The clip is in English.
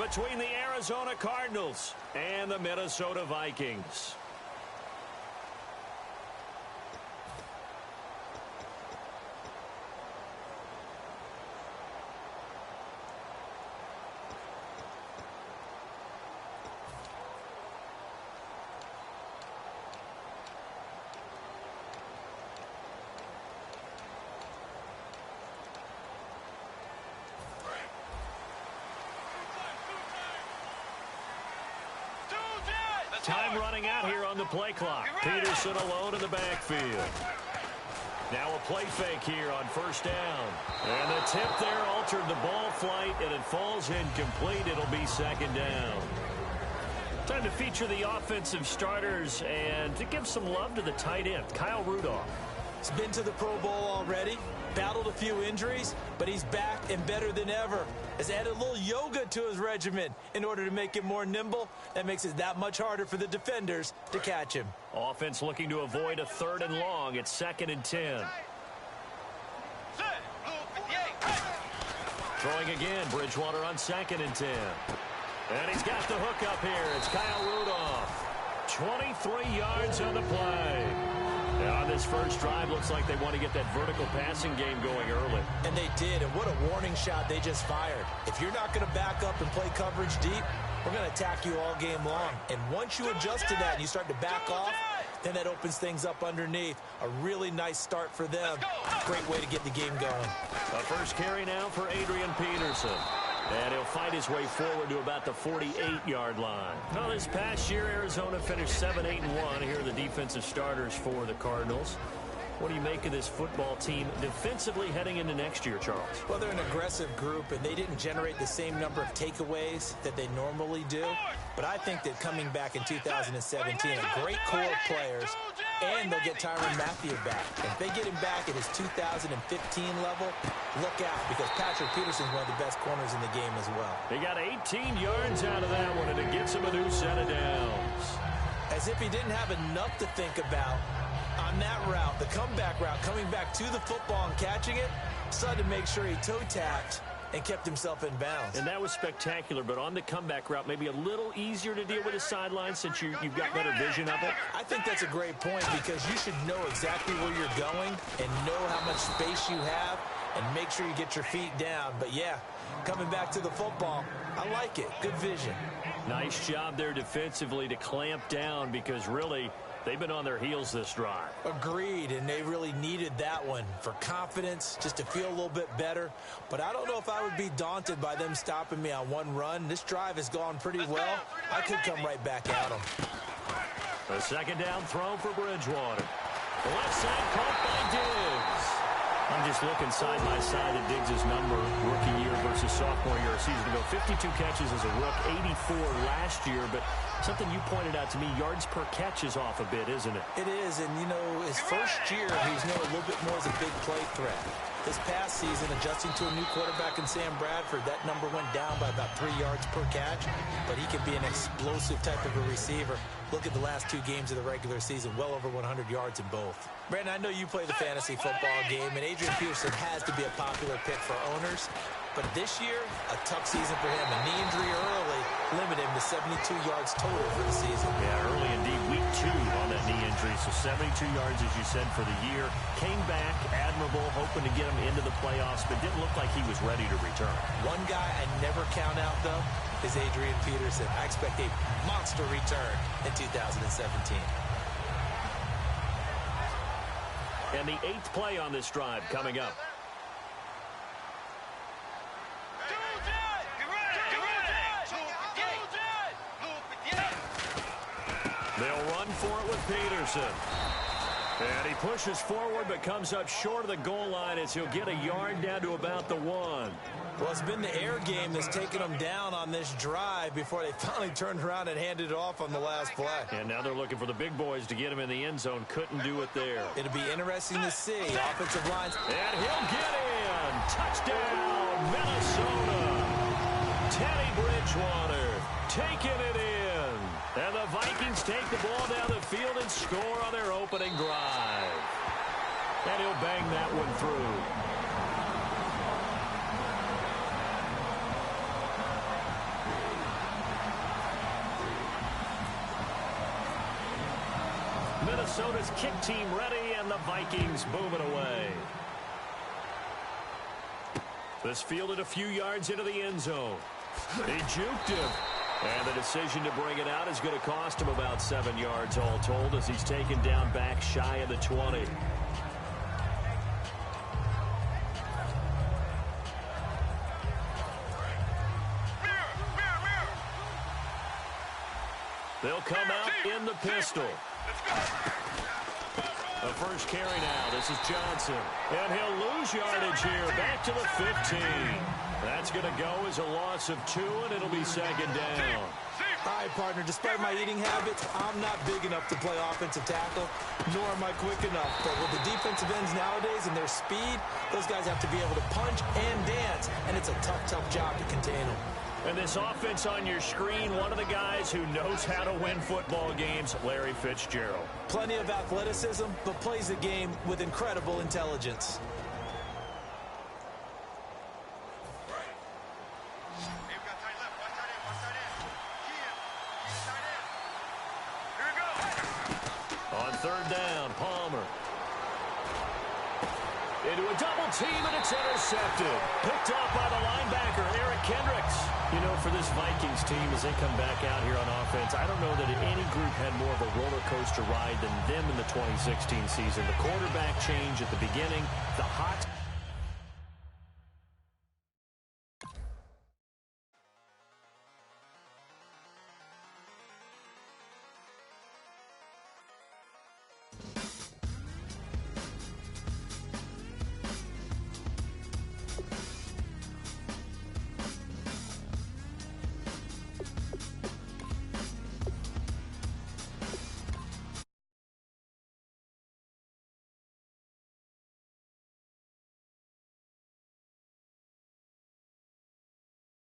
between the Arizona Cardinals and the Minnesota Vikings. Time running out here on the play clock. Peterson alone in the backfield. Now a play fake here on first down. And the tip there altered the ball flight, and it falls incomplete. It'll be second down. Time to feature the offensive starters and to give some love to the tight end, Kyle Rudolph. He's been to the Pro Bowl already, battled a few injuries, but he's back and better than ever. Has added a little yoga to his regimen in order to make him more nimble. That makes it that much harder for the defenders to catch him. Offense looking to avoid a 3rd and long. It's 2nd and 10. Throwing again, Bridgewater on 2nd and 10. And he's got the hook up here. It's Kyle Rudolph. 23 yards on the play. On this first drive, looks like they want to get that vertical passing game going early. And they did, and what a warning shot they just fired. If you're not going to back up and play coverage deep, we're going to attack you all game long. And once you adjust to that and you start to back off, then that opens things up underneath. A really nice start for them. Great way to get the game going. A first carry now for Adrian Peterson. And he'll fight his way forward to about the 48-yard line. Now, this past year, Arizona finished 7-8-1. Here are the defensive starters for the Cardinals. What do you make of this football team defensively heading into next year, Charles? Well, they're an aggressive group, and they didn't generate the same number of takeaways that they normally do. But I think that coming back in 2017, a great core of players, and they'll get Tyrann Mathieu back. If they get him back at his 2015 level, look out, because Patrick Peterson's one of the best corners in the game as well. He got 18 yards out of that one, and it gets him a new set of downs. As if he didn't have enough to think about on that route, the comeback route, coming back to the football and catching it, decided to make sure he toe-tapped and kept himself in bounds. And that was spectacular, but on the comeback route, maybe a little easier to deal with the sideline since you've got better vision of it? I think that's a great point, because you should know exactly where you're going and know how much space you have and make sure you get your feet down. But, yeah, coming back to the football, I like it. Good vision. Nice job there defensively to clamp down, because really they've been on their heels this drive. Agreed, and they really needed that one for confidence, just to feel a little bit better. But I don't know if I would be daunted by them stopping me on one run. This drive has gone pretty well. I could come right back at them. The second down throw for Bridgewater. The left side caught by Diggs. I'm just looking side by side at Diggs' number, rookie year versus sophomore year a season ago. 52 catches as a rook, 84 last year. But something you pointed out to me, yards per catch is off a bit, isn't it? It is, and, you know, his first year, he was known a little bit more as a big play threat. This past season, adjusting to a new quarterback in Sam Bradford, that number went down by about 3 yards per catch, but he can be an explosive type of a receiver. Look at the last 2 games of the regular season, well over 100 yards in both. Brandon, I know you play the fantasy football game, and Adrian Peterson has to be a popular pick for owners. But this year, a tough season for him. A knee injury early limited him to 72 yards total for the season. Yeah, early indeed. Week 2 on that knee injury. So 72 yards, as you said, for the year. Came back, admirable, hoping to get him into the playoffs, but didn't look like he was ready to return. One guy I never count out, though, is Adrian Peterson. I expect a monster return in 2017. And the 8th play on this drive coming up. They'll run for it with Peterson. And he pushes forward but comes up short of the goal line as he'll get a yard down to about the 1. Well, it's been the air game that's taken them down on this drive before they finally turned around and handed it off on the last play. And now they're looking for the big boys to get him in the end zone. Couldn't do it there. It'll be interesting to see. Offensive lines. And he'll get in. Touchdown, Minnesota. Teddy Bridgewater taking it in. And the Vikings take the ball down the field and score on their opening drive. And he'll bang that one through. Minnesota's kick team ready, and the Vikings boom it away. This fielded a few yards into the end zone. He juked him. And the decision to bring it out is going to cost him about 7 yards all told as he's taken down back shy of the 20. They'll come out in the pistol. The first carry now. This is Johnson. And he'll lose yardage here. Back to the 15. That's going to go as a loss of 2, and it'll be second down. All right, partner, despite my eating habits, I'm not big enough to play offensive tackle, nor am I quick enough. But with the defensive ends nowadays and their speed, those guys have to be able to punch and dance, and it's a tough, tough job to contain them. And this offense on your screen, one of the guys who knows how to win football games, Larry Fitzgerald. Plenty of athleticism, but plays the game with incredible intelligence. On third down, Palmer. Into a double team, and it's intercepted. Picked off by the linebacker, Eric Kendricks. You know, for this Vikings team, as they come back out here on offense, I don't know that any group had more of a roller coaster ride than them in the 2016 season. The quarterback change at the beginning, the hot